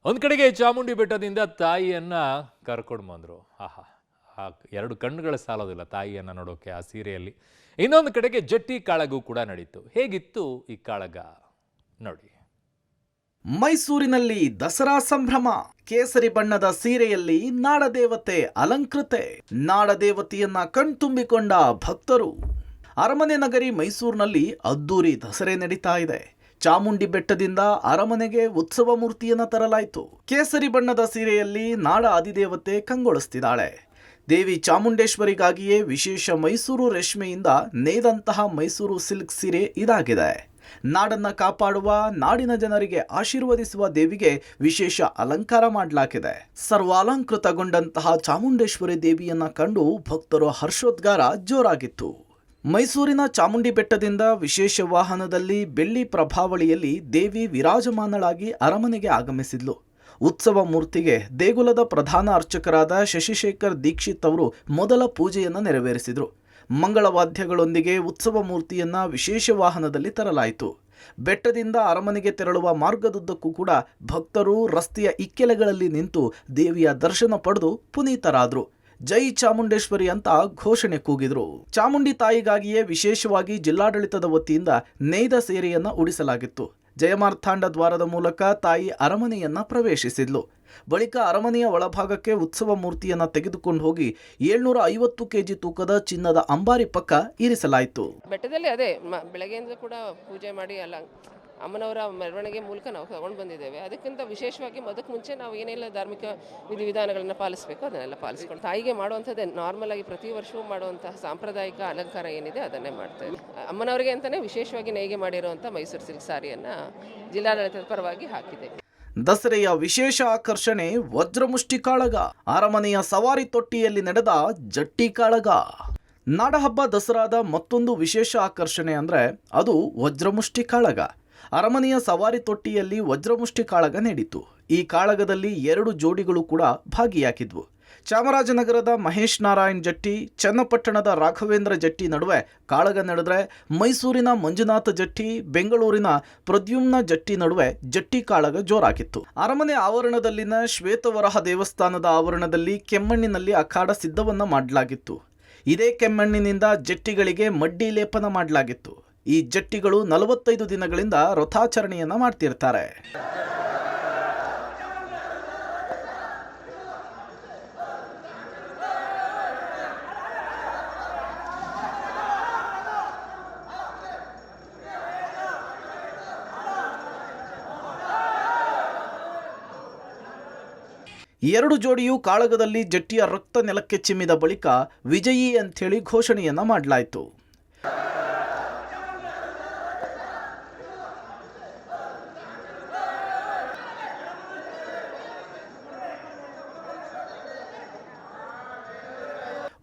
ಒಂದು ಕಡೆಗೆ ಚಾಮುಂಡಿ ಬೆಟ್ಟದಿಂದ ತಾಯಿಯನ್ನ ಕರ್ಕೊಂಡು ಬಂದರು. ಆಹಾ, ಆ ಎರಡು ಕಣ್ಣುಗಳ ಸಾಲೋದಿಲ್ಲ ತಾಯಿಯನ್ನ ನೋಡೋಕೆ ಆ ಸೀರೆಯಲ್ಲಿ. ಇನ್ನೊಂದು ಕಡೆಗೆ ಜಟ್ಟಿ ಕಾಳಗೂ ಕೂಡ ನಡೀತು. ಹೇಗಿತ್ತು ಈ ಕಾಳಗ ನೋಡಿ. ಮೈಸೂರಿನಲ್ಲಿ ದಸರಾ ಸಂಭ್ರಮ. ಕೇಸರಿ ಬಣ್ಣದ ಸೀರೆಯಲ್ಲಿ ನಾಡದೇವತೆ ಅಲಂಕೃತೆ. ನಾಡದೇವತೆಯನ್ನ ಕಣ್ತುಂಬಿಕೊಂಡ ಭಕ್ತರು. ಅರಮನೆ ನಗರಿ ಮೈಸೂರಿನಲ್ಲಿ ಅದ್ದೂರಿ ದಸರೆ ನಡೀತಾ ಇದೆ. ಚಾಮುಂಡಿ ಬೆಟ್ಟದಿಂದ ಅರಮನೆಗೆ ಉತ್ಸವ ಮೂರ್ತಿಯನ್ನ ತರಲಾಯಿತು. ಕೇಸರಿ ಬಣ್ಣದ ಸೀರೆಯಲ್ಲಿ ನಾಡ ಅಧಿದೇವತೆ ಕಂಗೊಳಿಸ್ತಿದ್ದಾಳೆ. ದೇವಿ ಚಾಮುಂಡೇಶ್ವರಿಗಾಗಿಯೇ ವಿಶೇಷ ಮೈಸೂರು ರೇಷ್ಮೆಯಿಂದ ನೇದಂತಹ ಮೈಸೂರು ಸಿಲ್ಕ್ ಸೀರೆ ಇದಾಗಿದೆ. ನಾಡನ್ನ ಕಾಪಾಡುವ, ನಾಡಿನ ಜನರಿಗೆ ಆಶೀರ್ವದಿಸುವ ದೇವಿಗೆ ವಿಶೇಷ ಅಲಂಕಾರ ಮಾಡಲಾಗಿದೆ. ಸರ್ವಾಲಂಕೃತಗೊಂಡಂತಹ ಚಾಮುಂಡೇಶ್ವರಿ ದೇವಿಯನ್ನ ಕಂಡು ಭಕ್ತರು ಹರ್ಷೋದ್ಗಾರ ಜೋರಾಗಿತ್ತು. ಮೈಸೂರಿನ ಚಾಮುಂಡಿ ಬೆಟ್ಟದಿಂದ ವಿಶೇಷ ವಾಹನದಲ್ಲಿ ಬೆಳ್ಳಿ ಪ್ರಭಾವಳಿಯಲ್ಲಿ ದೇವಿ ವಿರಾಜಮಾನಳಾಗಿ ಅರಮನೆಗೆ ಆಗಮಿಸಿದ್ಲು. ಉತ್ಸವ ಮೂರ್ತಿಗೆ ದೇಗುಲದ ಪ್ರಧಾನ ಅರ್ಚಕರಾದ ಶಶಿಶೇಖರ್ ದೀಕ್ಷಿತ್ ಅವರು ಮೊದಲ ಪೂಜೆಯನ್ನು ನೆರವೇರಿಸಿದರು. ಮಂಗಳವಾದ್ಯಗಳೊಂದಿಗೆ ಉತ್ಸವ ಮೂರ್ತಿಯನ್ನ ವಿಶೇಷ ವಾಹನದಲ್ಲಿ ತರಲಾಯಿತು. ಬೆಟ್ಟದಿಂದ ಅರಮನೆಗೆ ತೆರಳುವ ಮಾರ್ಗದುದ್ದಕ್ಕೂ ಕೂಡ ಭಕ್ತರು ರಸ್ತೆಯ ಇಕ್ಕೆಲೆಗಳಲ್ಲಿ ನಿಂತು ದೇವಿಯ ದರ್ಶನ ಪಡೆದು ಪುನೀತರಾದರು. ಜೈ ಚಾಮುಂಡೇಶ್ವರಿ ಅಂತ ಘೋಷಣೆ ಕೂಗಿದ್ರು. ಚಾಮುಂಡಿ ತಾಯಿಗಾಗಿಯೇ ವಿಶೇಷವಾಗಿ ಜಿಲ್ಲಾಡಳಿತದ ವತಿಯಿಂದ ನೇಯ್ದ ಸೀರೆಯನ್ನ ಉಡಿಸಲಾಗಿತ್ತು. ಜಯಮಾರ್ಥಾಂಡ ದ್ವಾರದ ಮೂಲಕ ತಾಯಿ ಅರಮನೆಯನ್ನ ಪ್ರವೇಶಿಸಿದ್ಲು. ಬಳಿಕ ಅರಮನೆಯ ಒಳಭಾಗಕ್ಕೆ ಉತ್ಸವ ಮೂರ್ತಿಯನ್ನ ತೆಗೆದುಕೊಂಡು ಹೋಗಿ 750 kg ತೂಕದ ಚಿನ್ನದ ಅಂಬಾರಿ ಪಕ್ಕ ಇರಿಸಲಾಯಿತು. ಬೆಟ್ಟದಲ್ಲಿ ಅದೇ ಬೆಳಗ್ಗೆಯಿಂದ ಕೂಡ ಪೂಜೆ ಮಾಡಿ ಅಲ್ಲ ಅಮ್ಮನವರ ಮೆರವಣಿಗೆ ಮೂಲಕ ನಾವು ತಗೊಂಡು ಬಂದಿದ್ದೇವೆ. ಅದಕ್ಕಿಂತ ವಿಶೇಷವಾಗಿ ಅದಕ್ಕೆ ಮುಂಚೆ ನಾವು ಏನೆಲ್ಲ ಧಾರ್ಮಿಕ ವಿಧಿವಿಧಾನಗಳನ್ನು ಪಾಲಿಸಬೇಕು ಅದನ್ನೆಲ್ಲ ಪಾಲಿಸ್ಕೊಂಡು ತಾಯಿಗೆ ಮಾಡುವಂಥದ್ದೇ ನಾರ್ಮಲ್ ಆಗಿ ಪ್ರತಿ ವರ್ಷವೂ ಮಾಡುವಂತಹ ಸಾಂಪ್ರದಾಯಿಕ ಅಲಂಕಾರ ಏನಿದೆ ಅದನ್ನೇ ಮಾಡ್ತೇವೆ. ಅಮ್ಮನವರಿಗೆ ಅಂತಲೇ ವಿಶೇಷವಾಗಿ ನೇಯ್ಗೆ ಮಾಡಿರುವಂಥ ಮೈಸೂರು ಸಿಲ್ಕ್ ಸಾರಿಯನ್ನು ಜಿಲ್ಲಾಡಳಿತದ ಪರವಾಗಿ ಹಾಕಿದೆ. ದಸರೆಯ ವಿಶೇಷ ಆಕರ್ಷಣೆ ವಜ್ರಮುಷ್ಟಿ ಕಾಳಗ. ಅರಮನೆಯ ಸವಾರಿ ತೊಟ್ಟಿಯಲ್ಲಿ ನಡೆದ ಜಟ್ಟಿ ಕಾಳಗ. ನಾಡಹಬ್ಬ ದಸರಾದ ಮತ್ತೊಂದು ವಿಶೇಷ ಆಕರ್ಷಣೆ ಅಂದರೆ ಅದು ವಜ್ರಮುಷ್ಟಿ ಕಾಳಗ. ಅರಮನೆಯ ಸವಾರಿ ತೊಟ್ಟಿಯಲ್ಲಿ ವಜ್ರಮುಷ್ಟಿ ಕಾಳಗ ನಡೀತು. ಈ ಕಾಳಗದಲ್ಲಿ 2 ಜೋಡಿಗಳು ಕೂಡ ಭಾಗಿಯಾಗಿದ್ವು. ಚಾಮರಾಜನಗರದ ಮಹೇಶ್ ನಾರಾಯಣ್ ಜಟ್ಟಿ, ಚನ್ನಪಟ್ಟಣದ ರಾಘವೇಂದ್ರ ಜಟ್ಟಿ ನಡುವೆ ಕಾಳಗ ನಡೆದರೆ, ಮೈಸೂರಿನ ಮಂಜುನಾಥ ಜಟ್ಟಿ, ಬೆಂಗಳೂರಿನ ಪ್ರದ್ಯುಮ್ನ ಜಟ್ಟಿ ನಡುವೆ ಜಟ್ಟಿ ಕಾಳಗ ಜೋರಾಗಿತ್ತು. ಅರಮನೆ ಆವರಣದಲ್ಲಿನ ಶ್ವೇತವರಹ ದೇವಸ್ಥಾನದ ಆವರಣದಲ್ಲಿ ಕೆಮ್ಮಣ್ಣಿನಲ್ಲಿ ಅಖಾಡ ಸಿದ್ಧವನ್ನ ಮಾಡಲಾಗಿತ್ತು. ಇದೇ ಕೆಮ್ಮಣ್ಣಿನಿಂದ ಜಟ್ಟಿಗಳಿಗೆ ಮಡ್ಡಿ ಲೇಪನ ಮಾಡಲಾಗಿತ್ತು. ಈ ಜಟ್ಟಿಗಳು 45 ದಿನಗಳಿಂದ ರಥಾಚರಣೆಯನ್ನ ಮಾಡ್ತಿರ್ತಾರೆ. ಎರಡು ಜೋಡಿಯು ಕಾಳಗದಲ್ಲಿ ಜಟ್ಟಿಯ ರಕ್ತ ನೆಲಕ್ಕೆ ಚಿಮ್ಮಿದ ಬಳಿಕ ವಿಜಯಿ ಅಂಥೇಳಿ ಘೋಷಣೆಯನ್ನ ಮಾಡಲಾಯಿತು.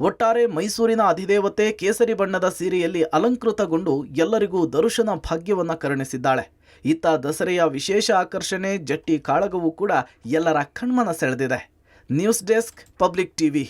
ಒಟ್ಟಾರೆ ಮೈಸೂರಿನ ಅಧಿದೇವತೆ ಕೇಸರಿ ಬಣ್ಣದ ಸೀರೆಯಲ್ಲಿ ಅಲಂಕೃತಗೊಂಡು ಎಲ್ಲರಿಗೂ ದರ್ಶನ ಭಾಗ್ಯವನ್ನ ಕರುಣಿಸಿದ್ದಾಳೆ. ಇತ್ತ ದಸರೆಯ ವಿಶೇಷ ಆಕರ್ಷಣೆ ಜಟ್ಟಿ ಕಾಳಗವೂ ಕೂಡ ಎಲ್ಲರ ಕಣ್ಮನ ಸೆಳೆದಿದೆ. News desk, public TV.